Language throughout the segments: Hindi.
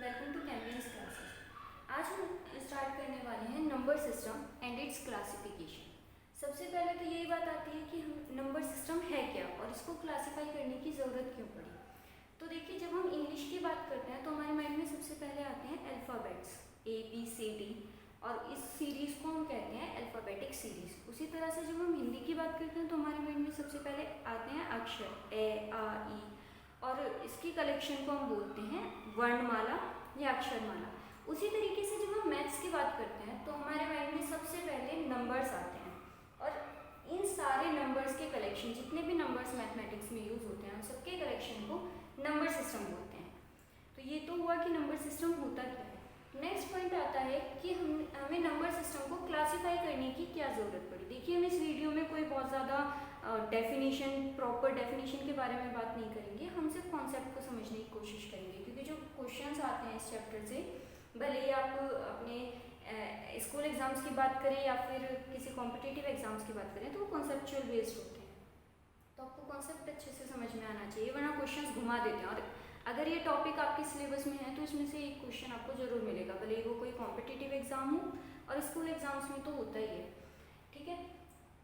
Welcome to कैम्बियंस classes. आज हम स्टार्ट करने वाले हैं number system and it's classification. सबसे पहले तो यही बात आती है कि हम नंबर सिस्टम है क्या और इसको क्लासीफाई करने की ज़रूरत क्यों पड़ी। तो देखिए, जब हम इंग्लिश की बात करते हैं तो हमारे माइंड में सबसे पहले आते हैं अल्फ़ाबेट्स ABCD, और इस सीरीज़ को हम कहते हैं अल्फ़ाबेटिक सीरीज़। उसी तरह से जब हम हिंदी की बात करते हैं तो हमारे माइंड में सबसे पहले आते हैं अक्षर A A I, और इसकी कलेक्शन को हम बोलते हैं वर्णमाला या अक्षरमाला। उसी तरीके से जब हम मैथ्स की बात करते हैं तो हमारे माइंड में सबसे पहले नंबर्स आते हैं, और इन सारे नंबर्स के कलेक्शन, जितने भी नंबर्स मैथमेटिक्स में यूज़ होते हैं, उन सबके कलेक्शन को नंबर सिस्टम बोलते हैं। तो ये तो हुआ कि नंबर सिस्टम होता क्या है। नेक्स्ट पॉइंट आता है कि हमें नंबर सिस्टम को क्लासीफाई करने की क्या ज़रूरत पड़ी। देखिए, हम इस वीडियो में कोई बहुत ज़्यादा प्रॉपर डेफिनेशन के बारे में बात नहीं करेंगे। हम सिर्फ कॉन्सेप्ट को समझने की कोशिश करेंगे, क्योंकि जो क्वेश्चंस आते हैं इस चैप्टर से, भले ही आप अपने स्कूल एग्ज़ाम्स की बात करें या फिर किसी कॉम्पिटिटिव एग्ज़ाम्स की बात करें, तो वो कॉन्सेप्चुअल बेस्ड होते हैं। तो आपको कॉन्सेप्ट अच्छे से समझ में आना चाहिए, वरना क्वेश्चंस घुमा देते हैं। और अगर ये टॉपिक आपके सिलेबस में है तो इसमें से एक क्वेश्चन आपको ज़रूर मिलेगा, भले ही वो कोई कॉम्पिटिटिव एग्ज़ाम हो, और स्कूल एग्ज़ाम्स में तो होता ही है। ठीक है,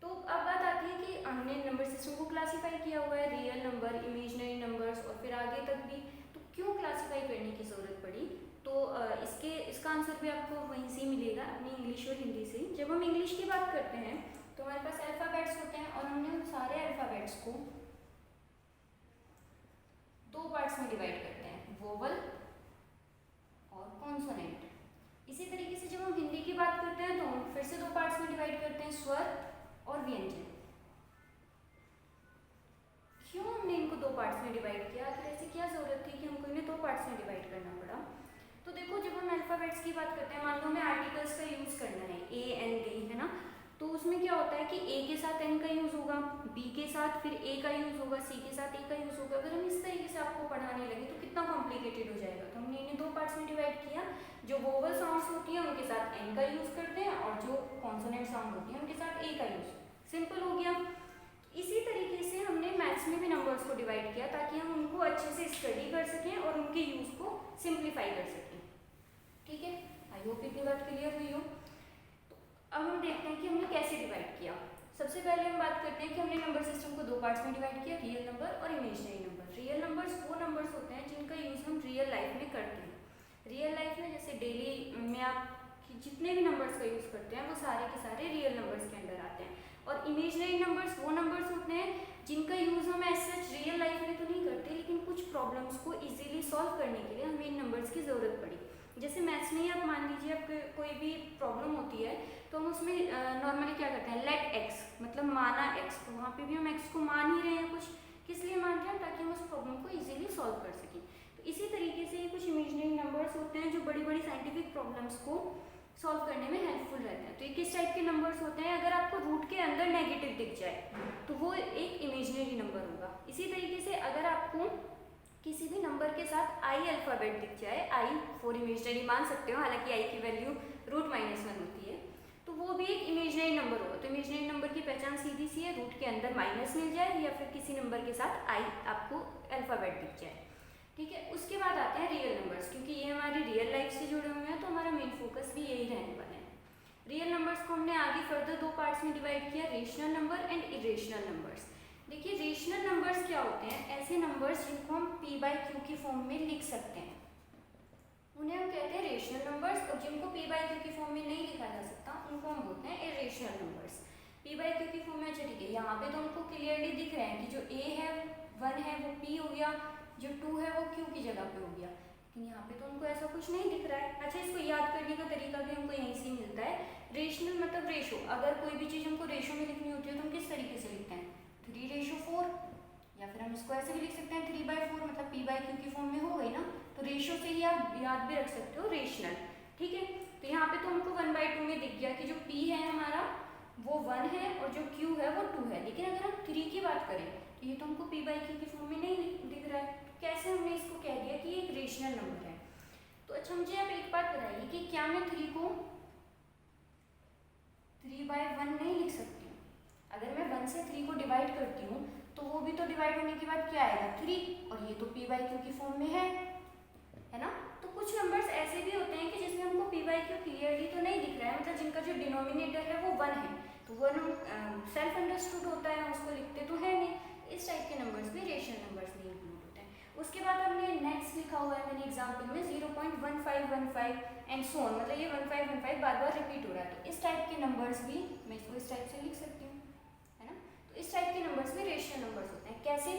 तो अब बात आती है कि हमने नंबर सिस्टम को क्लासीफाई किया हुआ है, रियल नंबर, इमेजिनरी नंबर्स और फिर आगे तक भी। तो क्यों क्लासीफाई करने की ज़रूरत पड़ी, तो इसका आंसर भी आपको वहीं से मिलेगा, अपनी इंग्लिश और हिंदी से। जब हम इंग्लिश की बात करते हैं तो हमारे पास अल्फ़ाबेट्स होते हैं, और हमने उन सारे अल्फ़ाबेट्स को दो पार्ट्स में डिवाइड करते हैं, वोवल और कॉन्सोनेंट। इसी तरीके से जब हम हिंदी की बात करते हैं तो हम फिर से दो पार्ट्स में डिवाइड करते हैं, स्वर और व्यंजन। क्यों हमने इनको दो पार्ट्स में डिवाइड किया, आखिर ऐसी क्या ज़रूरत थी कि हमको इन्हें दो पार्ट्स में डिवाइड करना पड़ा। तो देखो, जब हम अल्फ़ाबेट्स की बात करते हैं, मान लो हमें आर्टिकल्स का यूज़ करना है, AND, है ना। तो उसमें क्या होता है कि A के साथ N का यूज़ होगा, B के साथ फिर A का यूज़ होगा, C के साथ A का यूज़ होगा। अगर हम इस तरीके से आपको पढ़ाने लगे तो कितना कॉम्प्लिकेटेड हो जाएगा। तो हमने इन्हें दो पार्ट्स में डिवाइड किया। जो वोवल साउंड्स होती हैं उनके साथ N का यूज़ करते हैं, और जो कॉन्सोनेंट साउंड होती है उनके साथ A का यूज़। सिंपल हो गया। इसी तरीके से हमने मैथ्स में भी नंबर्स को डिवाइड किया, ताकि हम उनको अच्छे से स्टडी कर सकें और उनके यूज़ को सिंप्लीफाई कर सकें। ठीक है, आई होप इतनी बात क्लियर हुई हो। तो अब हम देखते हैं कि हमने कैसे डिवाइड किया। सबसे पहले हम बात करते हैं कि हमने नंबर सिस्टम को दो पार्ट्स में डिवाइड किया, रियल नंबर और इमेजिनरी नंबर। रियल नंबर्स वो नंबर्स होते हैं जिनका यूज़ हम रियल लाइफ में करते हैं। रियल लाइफ में जैसे डेली में आप जितने भी नंबर्स का यूज़ करते हैं वो सारे के सारे रियल नंबर्स के अंडर आते हैं। और इमेजिनरी नंबर्स वो नंबर्स होते हैं जिनका यूज़ हम ऐसे रियल लाइफ में तो नहीं करते, लेकिन कुछ प्रॉब्लम्स को इजीली सॉल्व करने के लिए हमें इन नंबर्स की ज़रूरत पड़ी। जैसे मैथ्स में ही आप मान लीजिए, आपको कोई भी प्रॉब्लम होती है तो हम उसमें नॉर्मली क्या करते हैं, लेट x, मतलब माना x। तो वहाँ पे भी हम x को मान ही रहे हैं, कुछ किस लिए मान रहे हैं, ताकि हम उस प्रॉब्लम को इजीली सॉल्व कर सकें। तो इसी तरीके से कुछ इमेजिनरी नंबर्स होते हैं जो बड़ी बड़ी साइंटिफिक प्रॉब्लम्स को सॉल्व करने में हेल्पफुल रहते हैं। तो ये किस टाइप के नंबर्स होते हैं, अगर आपको रूट के अंदर नेगेटिव दिख जाए तो वो एक इमेजिनरी नंबर होगा। इसी तरीके से अगर आपको किसी भी नंबर के साथ I अल्फ़ाबेट दिख जाए, I फॉर इमेजिनरी मान सकते हो, हालांकि I की वैल्यू √-1 होती है, तो वो भी एक इमेजिनरी नंबर होगा। तो इमेजिनरी नंबर की पहचान सीधी सी है, रूट के अंदर माइनस मिल जाए या फिर किसी नंबर के साथ I आपको अल्फ़ाबेट दिख जाए। ठीक है, उसके बाद आते हैं रियल नंबर्स, क्योंकि ये हमारी रियल लाइफ से जुड़े हुए हैं तो हमारा मेन फोकस भी यही रहने वाला है। रियल नंबर्स को हमने आगे फर्दर दो पार्ट्स में डिवाइड किया, rational number and irrational numbers. देखिए, रेशनल नंबर्स क्या होते हैं, ऐसे नंबर्स जिनको हम P/Q की फॉर्म में लिख सकते हैं, उन्हें हम कहते हैं रेशनल नंबर्स। और जिनको P/Q की फॉर्म में नहीं लिखा जा सकता उनको हम बोलते हैं इरेशनल नंबर्स। P/Q की फॉर्म में, अच्छा ठीक है, यहाँ पे तो हमको क्लियरली दिख रहे हैं कि जो A है 1 है वो P हो गया, जो 2 है वो Q की जगह पे हो गया, लेकिन यहाँ पे तो हमको ऐसा कुछ नहीं दिख रहा है। अच्छा, इसको याद करने का तरीका भी हमको यहीं से मिलता है। रेशनल मतलब रेशो, अगर कोई भी चीज़ हमको रेशो में लिखनी होती है तो हम किस तरीके से लिखते हैं, 3:4, या फिर हम इसको ऐसे भी लिख सकते हैं 3/4, मतलब P/Q की फॉर्म में हो गई ना। तो रेशो से ही आप याद भी रख सकते हो रेशनल। ठीक है, तो यहाँ पे तो हमको 1/2 में दिख गया कि जो P है हमारा वो 1 है और जो Q है वो 2 है। लेकिन अगर हम 3 की बात करें तो ये तो हमको P/Q की फॉर्म में नहीं दिख रहा है। तो कैसे हमने इसको कह दिया कि ये एक रेशनल नंबर है। तो अच्छा, मुझे आप एक बात बताइए कि क्या मैं 3 को 3/1 नहीं लिख सकती हूँ। अगर मैं 1 से 3 को डिवाइड करती हूँ तो वो भी तो डिवाइड होने के बाद क्या आएगा, 3, और ये तो P/Q की फॉर्म में है ना। तो कुछ नंबर्स वन सेल्फ अंडरस्टूड होता है उसको लिखते तो है नहीं, इस टाइप के नंबर्स भी रेशनल नंबर्स में इंक्लूड होते हैं। उसके बाद हमने नेक्स्ट लिखा हुआ है मैंने एग्जाम्पल में 0.1515 एंड सो ऑन, मतलब ये 1515 बार बार रिपीट हो रहा है, तो इस टाइप के नंबर्स भी मैं इसको इस टाइप से लिख सकती हूँ, है ना। तो इस टाइप के नंबर्स भी रेशनल नंबर्स होते हैं। कैसे?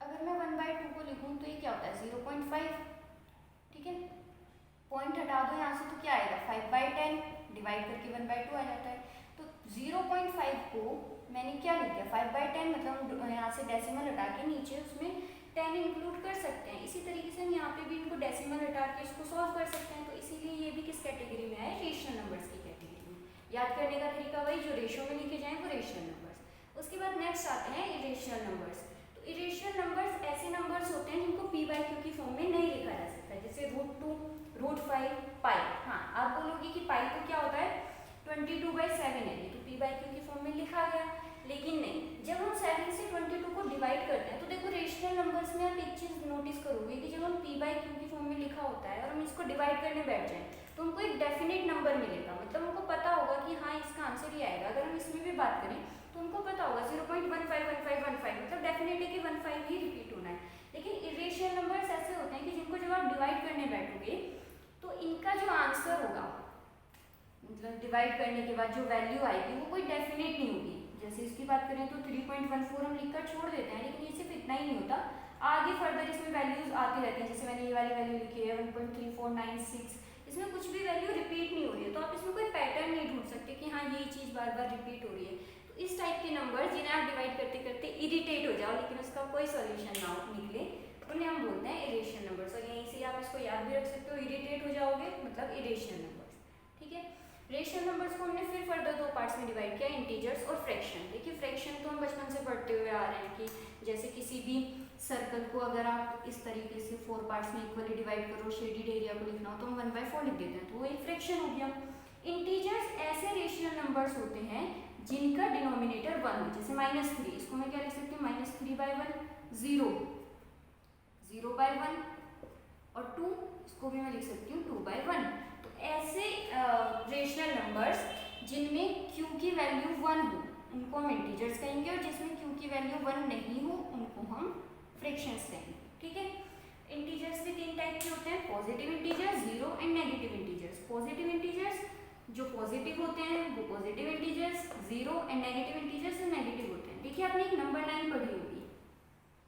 अगर मैं 1/2 को लिखूँ तो ये क्या होता है 0.5, ठीक है, पॉइंट हटा दो यहाँ से तो क्या आएगा 5/10, डिवाइड करके 1/2 आ जाता है। तो 0.5 को मैंने क्या लिख दिया 5/10, मतलब यहाँ से डेसिमल हटा के नीचे उसमें 10 इंक्लूड कर सकते हैं। इसी तरीके से हम यहाँ पे भी इनको डेसिमल हटा के इसको सॉल्व कर सकते हैं। तो इसीलिए ये भी किस कैटेगरी में आए, रेशनल नंबर्स की कैटेगरी में। याद करने का तरीका वही, जो रेशो में लिखे जाए वो रेशनल नंबर्स। उसके बाद नेक्स्ट आते हैं इरेशनल नंबर्स। तो इरेशनल नंबर्स ऐसे नंबर्स होते हैं जिनको p/q की फॉर्म में नहीं लिखा जा सकता, जैसे √2, √5, पाई। हाँ, आप बोलोगे कि पाई तो क्या होता है 22/7 है, ये तो p/q की फॉर्म में लिखा गया, लेकिन नहीं, जब हम 7 से 22 को डिवाइड करते हैं तो देखो रेशनल नंबर्स में आप एक चीज नोटिस करोगे कि जब हम p/q की फॉर्म में लिखा होता है और हम इसको डिवाइड करने बैठ जाएं तो हमको एक डेफिनेट नंबर मिलेगा, मतलब हमको पता होगा कि हाँ इसका आंसर ये आएगा। अगर हम इसमें भी बात करें तो उनको पता होगा 0.151515, मतलब डेफिनेट है कि 15 ही रिपीट होना है। लेकिन इरेशनल नंबर्स ऐसे होते हैं कि जिनको जब आप डिवाइड करने बैठोगे तो इनका जो आंसर होगा, मतलब डिवाइड करने के बाद जो वैल्यू आएगी वो कोई डेफिनेट नहीं होगी। जैसे इसकी बात करें तो 3.14 हम लिखकर छोड़ देते हैं, लेकिन ये सिर्फ इतना ही नहीं होता, आगे फर्दर इसमें वैल्यूज आती रहती हैं। जैसे मैंने ये वाली वैल्यू लिखी है 1.3496, इसमें कुछ भी वैल्यू रिपीट नहीं हो रही है, तो आप इसमें कोई पैटर्न नहीं ढूंढ सकते कि हाँ ये चीज़ बार बार रिपीट हो रही है। तो इस टाइप के नंबर जिन्हें आप डिवाइड करते करते इरिटेट हो जाओ लेकिन उसका कोई सोल्यूशन ना निकले, उन्हें हम बोलते हैं इरेशनल नंबर्स। और यहीं से आप इसको याद भी रख सकते हो, इरिटेट हो जाओगे मतलब इरेशनल नंबर्स, ठीक है। रेशनल नंबर्स को हमने फिर फर्दर दो पार्ट्स में डिवाइड किया, इंटीजर्स और फ्रैक्शन। देखिए फ्रैक्शन तो हम बचपन से पढ़ते हुए आ रहे हैं कि जैसे किसी भी सर्कल को अगर आप इस तरीके से 4 पार्ट्स में इक्वली डिवाइड करो, शेडेड एरिया को लिखना हो तो हम 1/4 लिख देते हैं, तो वो एक फ्रैक्शन हो गया। इंटीजर्स ऐसे रेशनल नंबर्स होते हैं जिनका डिनोमिनेटर 1 हो, जैसे -3, इसको मैं क्या लिख सकती हूँ -3/1, 0, 0/1 और 2, इसको भी मैं लिख सकती हूँ 2/1। तो ऐसे रेशनल नंबर्स जिनमें q की वैल्यू 1 हो उनको हम इंटीजर्स कहेंगे, और जिसमें q की वैल्यू 1 नहीं हो उनको हम फ्रैक्शंस कहेंगे, ठीक है। इंटीजर्स भी 3 टाइप के होते हैं, positive integers, zero and negative integers. Positive integers जो पॉजिटिव होते हैं वो positive integers, zero and negative integers negative होते हैं। देखिए आपने एक नंबर लाइन पढ़ी होगी,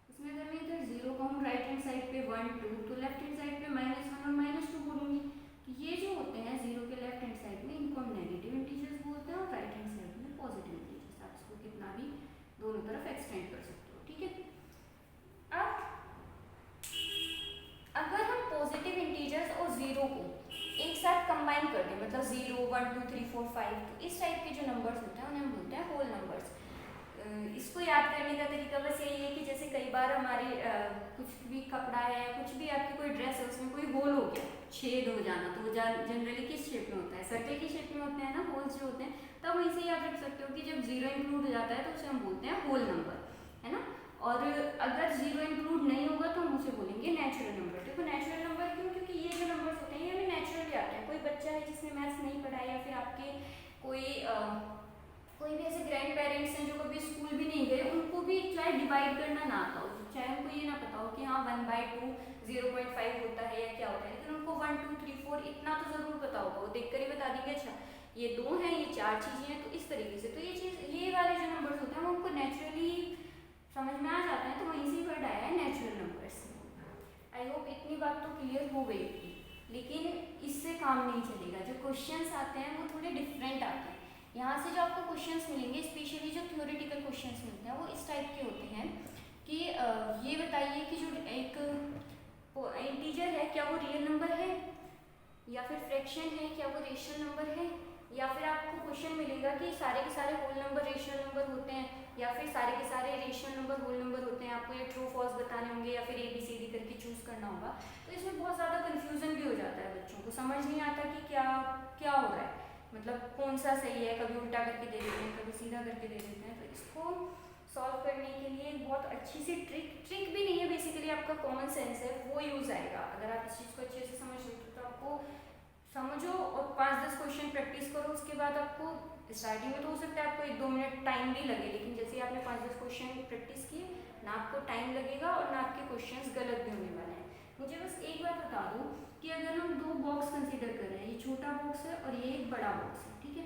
इसमें अगर मैं इधर 0 कहूँ राइट हैंड साइड पे 1 2, तो लेफ्ट हैंड साइड पे -1 और -2 बोलूँगी, तो ये जो होते हैं 0 के लेफ्ट हैंड साइड में इनको हम नेगेटिव इंटीजर्स बोलते हैं, और राइट हैंड साइड में पॉजिटिव इंटीजर्स। आप इसको कितना भी दोनों तरफ एक्सटेंड कर सकते हो, ठीक है। अब अगर हम पॉजिटिव इंटीजर्स और 0 को एक साथ कंबाइन कर दें, मतलब 0 1 2 3 4 5, तो इस टाइप के जो नंबर्स होते हैं उन्हें हम बोलते हैं होल नंबर्स। इसको याद करने का तरीका बस यही है कि जैसे कई बार हमारे कुछ भी कपड़ा है, कुछ भी आपकी कोई ड्रेस है, उसमें कोई होल हो गया, छेद हो जाना, तो वो जनरली किस शेप में होता है, सर्कल की शेप में होते हैं ना होल्स जो होते हैं। तो हम इसे याद रख सकते हो कि जब 0 इंक्लूड हो जाता है तो उसे हम बोलते हैं होल नंबर, है ना। और अगर 0 इंक्लूड नहीं होगा तो हम उसे बोलेंगे नेचुरल नंबर। देखो नेचुरल नंबर क्यों, क्योंकि ये जो नंबर्स होते हैं ये हमें नेचुरली आते हैं। कोई बच्चा है जिसने मैथ्स नहीं पढ़ा है, या फिर आपके कोई भी ऐसे ग्रैंड पेरेंट्स हैं जो कभी स्कूल भी नहीं गए, उनको भी चाहे डिवाइड करना ना आता हो, चाहे उनको ये ना पता हो कि हाँ 1/2 0.5 होता है या क्या होता है, लेकिन उनको 1 2 3 4 इतना तो जरूर पता होगा, वो देखकर ही बता देंगे अच्छा ये 2 हैं, ये 4 चीजें हैं, तो इस तरीके से। तो ये चीज, ये वाले जो नंबर्स होते हैं वो उनको नेचुरली समझ में आ जाते हैं, तो वहीं से वर्ड आया है नेचुरल नंबर्स। आई होप इतनी बात तो क्लियर हो गई थी, लेकिन इससे काम नहीं चलेगा। जो क्वेश्चंस आते हैं वो थोड़े डिफरेंट आते हैं। यहाँ से जो आपको क्वेश्चंस मिलेंगे, स्पेशली जो थ्योरेटिकल क्वेश्चंस मिलते हैं वो इस टाइप के होते हैं कि ये बताइए कि जो एक इंटीजर है क्या वो रियल नंबर है, या फिर फ्रैक्शन है क्या वो रेशनल नंबर है, या फिर आपको क्वेश्चन मिलेगा कि सारे के सारे होल नंबर रेशनल नंबर होते हैं, या फिर सारे के सारे रेशनल नंबर होल नंबर होते हैं। आपको ये ट्रू फॉल्स बताने होंगे या फिर ABCD करके चूज करना होगा। तो इसमें बहुत ज़्यादा कन्फ्यूजन भी हो जाता है, बच्चों को समझ नहीं आता कि क्या क्या हो रहा है, मतलब कौन सा सही है, कभी उल्टा करके दे देते हैं, कभी सीधा करके दे देते हैं। तो इसको सॉल्व करने के लिए एक बहुत अच्छी सी ट्रिक भी नहीं है, बेसिकली आपका कॉमन सेंस है वो यूज़ आएगा। अगर आप इस चीज़ को अच्छे से समझ लेते हो तो आपको समझो और 5-10 क्वेश्चन प्रैक्टिस करो, उसके बाद आपको स्टार्टिंग में तो हो सकता है आपको 1-2 मिनट टाइम भी लगे, लेकिन जैसे ही आपने 5-10 क्वेश्चन प्रैक्टिस किए ना, आपको टाइम लगेगा और ना आपके क्वेश्चंस गलत भी होने वाले हैं। मुझे बस एक बात बता दूँ कि अगर हम 2 बॉक्स कंसीडर कर रहे हैं, ये छोटा बॉक्स है और ये एक बड़ा बॉक्स है, ठीक है।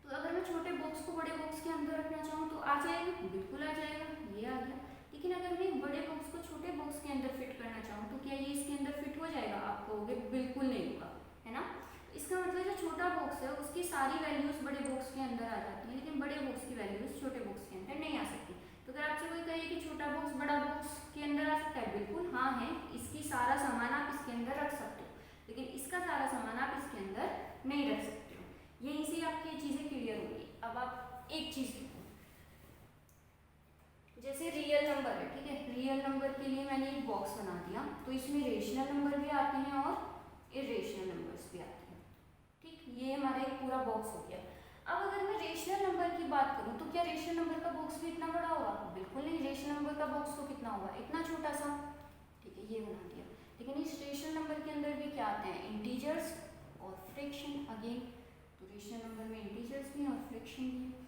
तो अगर मैं छोटे बॉक्स को बड़े बॉक्स के अंदर रखना चाहूँ तो आ जाएगा, बिल्कुल आ जाएगा, ये आ गया। लेकिन अगर मैं बड़े बॉक्स को छोटे बॉक्स के अंदर फिट करना चाहूँ तो क्या ये इसके अंदर फिट हो जाएगा? आप कहोगे बिल्कुल नहीं होगा, है ना। इसका मतलब जो छोटा बॉक्स है उसकी सारी वैल्यूज बड़े बॉक्स के अंदर आ जाती है, लेकिन बड़े बॉक्स की वैल्यूज छोटे बॉक्स के अंदर नहीं आ सकती। तो अगर आपसे कोई कहे कि छोटा बॉक्स बड़ा बॉक्स के अंदर आ सकता है, बिल्कुल हाँ है, इसकी सारा सामान आप इसके अंदर रख सकते हो, लेकिन इसका सारा सामान आप इसके अंदर नहीं रख सकते हो। यहीं से आपकी चीजें क्लियर होगी। अब आप एक चीज देखो, जैसे रियल नंबर है, ठीक है, रियल नंबर के लिए मैंने एक बॉक्स बना दिया, तो इसमें रेशनल नंबर भी आते हैं और इरेशनल नंबर्स भी आते हैं, ठीक। ये हमारा एक पूरा बॉक्स हो गया। अब अगर मैं रेशनल नंबर की बात करूं तो क्या रेशनल नंबर का बॉक्स भी इतना बड़ा होगा? बिल्कुल नहीं। रेशनल नंबर का बॉक्स तो कितना होगा? इतना छोटा सा, ठीक है, ये बना दिया। लेकिन इस रेशनल नंबर के अंदर भी क्या आते हैं? इंटीजर्स और फ्रैक्शन अगेन। तो रेशनल नंबर में इंटीजर्स भी और फ्रैक्शन भी है।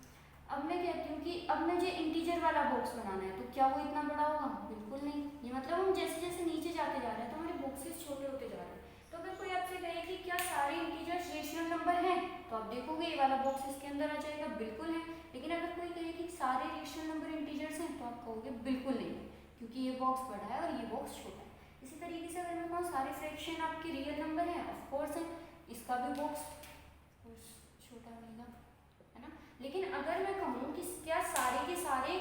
अब मैं कहती हूँ कि अब मुझे इंटीजर वाला बॉक्स बनाना है, तो क्या वो इतना बड़ा होगा? बिल्कुल नहीं। ये मतलब हम जैसे जैसे नीचे जाते जा रहे हैं तो हमारे बॉक्सेस छोटे होते जा रहे हैं। तो अगर कोई आपसे कहे कि क्या सारे इंटीजर्स रेशनल नंबर हैं, तो आप देखोगे ये वाला बॉक्स इसके अंदर आ जाएगा, बिल्कुल है। लेकिन अगर कोई कहे कि सारे रेशनल नंबर इंटीजर्स हैं, तो आप कहोगे बिल्कुल नहीं, क्योंकि ये बॉक्स बड़ा है और ये बॉक्स छोटा है। इसी तरीके से अगर मैं कहूँ सारे फ्रैक्शन आपके रियल नंबर हैं, ऑफकोर्स है, इसका भी बॉक्स छोटा रहेगा, है ना। लेकिन अगर मैं कहूँ कि क्या सारे के सारे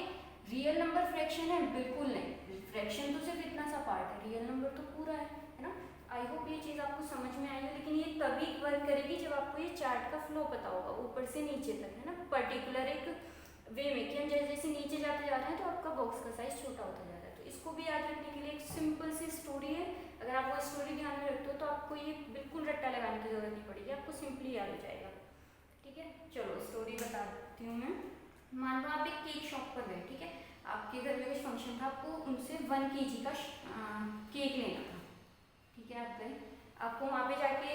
रियल नंबर फ्रैक्शन है, बिल्कुल नहीं। फ्रैक्शन तो सिर्फ इतना सा पार्ट है, रियल नंबर तो पूरा है ना। आई होप ये चीज़ आपको समझ में आई है, लेकिन ये तभी वर्क करेगी जब आपको ये चार्ट का फ्लो पता होगा ऊपर से नीचे तक, है ना, पर्टिकुलर एक वे में कि हम जैसे जैसे नीचे जाते जा रहे हैं तो आपका बॉक्स का साइज छोटा होता जा रहा है। तो इसको भी याद रखने के लिए एक सिंपल सी स्टोरी है। अगर आप वो स्टोरी ध्यान में रखते हो तो आपको ये बिल्कुल रट्टा लगाने की जरूरत नहीं पड़ेगी, आपको सिंपली याद हो जाएगा, ठीक है। चलो स्टोरी बता देती हूँ मैं। मान लो आप एक केक शॉप पर गए, ठीक है, आपके घर में कुछ फंक्शन था, आपको उनसे 1 kg का केक लेना था, ठीक है। आप गए, आपको वहाँ पे जाके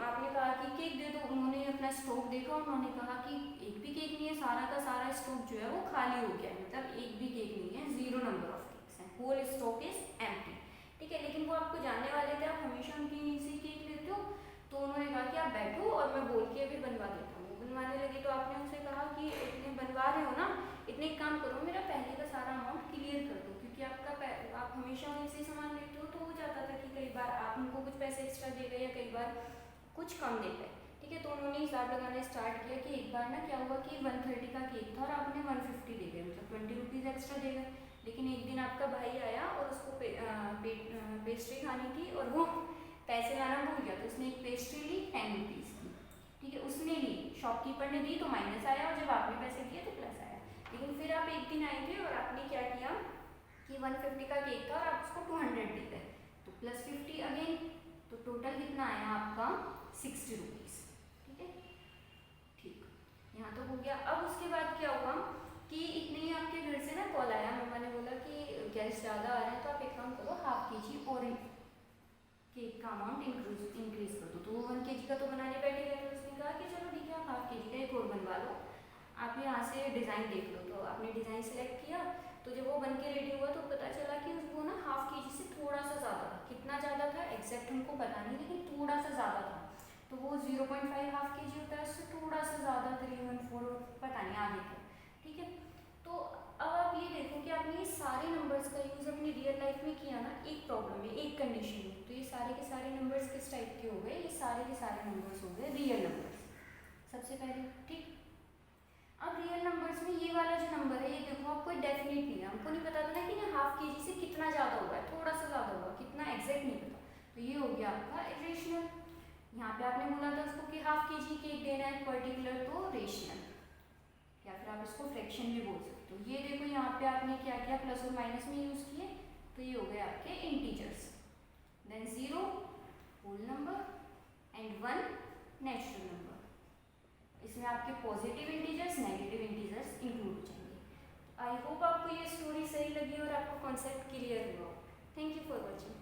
आपने कहा कि केक दे दो, उन्होंने अपना स्टॉक देखा और उन्होंने कहा कि एक भी केक नहीं है, सारा का सारा स्टॉक जो है वो खाली हो गया है, मतलब एक भी केक नहीं है, 0 नंबर ऑफ केक्स हैं, होल स्टॉक इज एम्प्टी, ठीक है। लेकिन वो आपको जानने वाले थे, आप हमेशा उनके यहीं से केक लेते हो, तो उन्होंने कहा कि आप बैठो और मैं बोल के अभी बनवा देता हूँ। बनवाने लगे तो आपने उनसे कहा कि इतने बनवा रहे हो ना, इतने एक काम करो, मेरा पहले का सारा अमाउंट क्लियर कर दो, क्योंकि आप हमेशा वहीं से सामान लेते हो, तो हो जाता था कि कई बार आप उनको कुछ पैसे एक्स्ट्रा दे गए या कई बार कुछ कम दे गए, ठीक है। तो उन्होंने हिसाब लगाना स्टार्ट किया कि एक बार ना क्या हुआ कि 130 का केक था और आपने 150 दे गए, मतलब 20 रुपीज़ एक्स्ट्रा दे गए। लेकिन एक दिन आपका भाई आया और उसको पेस्ट्री खानी थी और वो पैसे लाना भूल गया, तो उसने एक पेस्ट्री ली 10 रुपीज़ की, ठीक है, उसने ली, शॉपकीपर ने दी तो माइनस आया और जब आपने पैसे दिए तो प्लस आया। लेकिन फिर आप एक दिन आए थे और आपने क्या किया कि 150 का केक था और आप उसको 200 दे गए, तो प्लस 50 अगेन, तो टोटल कितना आया आपका 60 रुपीज़, ठीक है, ठीक, यहाँ तो हो गया। अब उसके बाद क्या हुआ कि इतने ही आपके घर से ना कॉल आया, मम्मा ने बोला कि गेस्ट ज़्यादा आ रहे हैं तो आप एक काम करो, ½ kg और केक का अमाउंट इंक्रीज कर दो। तो वो 1 kg का तो बनाने बैठे गए, तो उसने कहा कि चलो ठीक है, आप ½ kg का एक और बनवा लो, आप यहाँ से डिज़ाइन देख लो। तो आपने डिज़ाइन सेलेक्ट किया, तो जब वो बन के रेडी हुआ तो पता चला कि वो ना ½ kg से थोड़ा सा ज़्यादा था। कितना ज़्यादा था एग्जैक्ट हमको पता नहीं, लेकिन थोड़ा सा ज़्यादा था। तो वो 0.5 ½ kg होता है, उससे थोड़ा सा ज़्यादा 314 पता नहीं आगे था, ठीक है। तो अब आप ये देखो कि आपने ये सारे नंबर्स का यूज़ अपनी रियल लाइफ में किया ना, एक प्रॉब्लम में, एक कंडीशन में, तो ये सारे के सारे नंबर्स किस टाइप के हो गए? ये सारे के सारे नंबर्स हो गए रियल नंबर्स, सबसे पहले, ठीक। अब रियल नंबर्स में ये वाला जो नंबर है, ये देखो आपको डेफिनेट नहीं है, हमको नहीं पता था ना कि ना ½ kg से कितना ज़्यादा होगा, थोड़ा सा ज़्यादा होगा, कितना एग्जैक्ट नहीं पता, तो ये हो गया आपका इरेशनल। यहाँ पे आपने बोला था उसको कि ½ kg केक देना है पर्टिकुलर, तो रेशनल, या फिर आप इसको फ्रैक्शन भी बोल सकते हो। ये देखो यहाँ पे आपने क्या किया, प्लस और माइनस में यूज़ किए, तो ये हो गए आपके integers, then 0 whole number and 1 natural number. इसमें आपके positive integers, negative integers include हो जाएंगे। आई होप आपको ये स्टोरी सही लगी और आपको कॉन्सेप्ट क्लियर हुआ। Thank you for watching.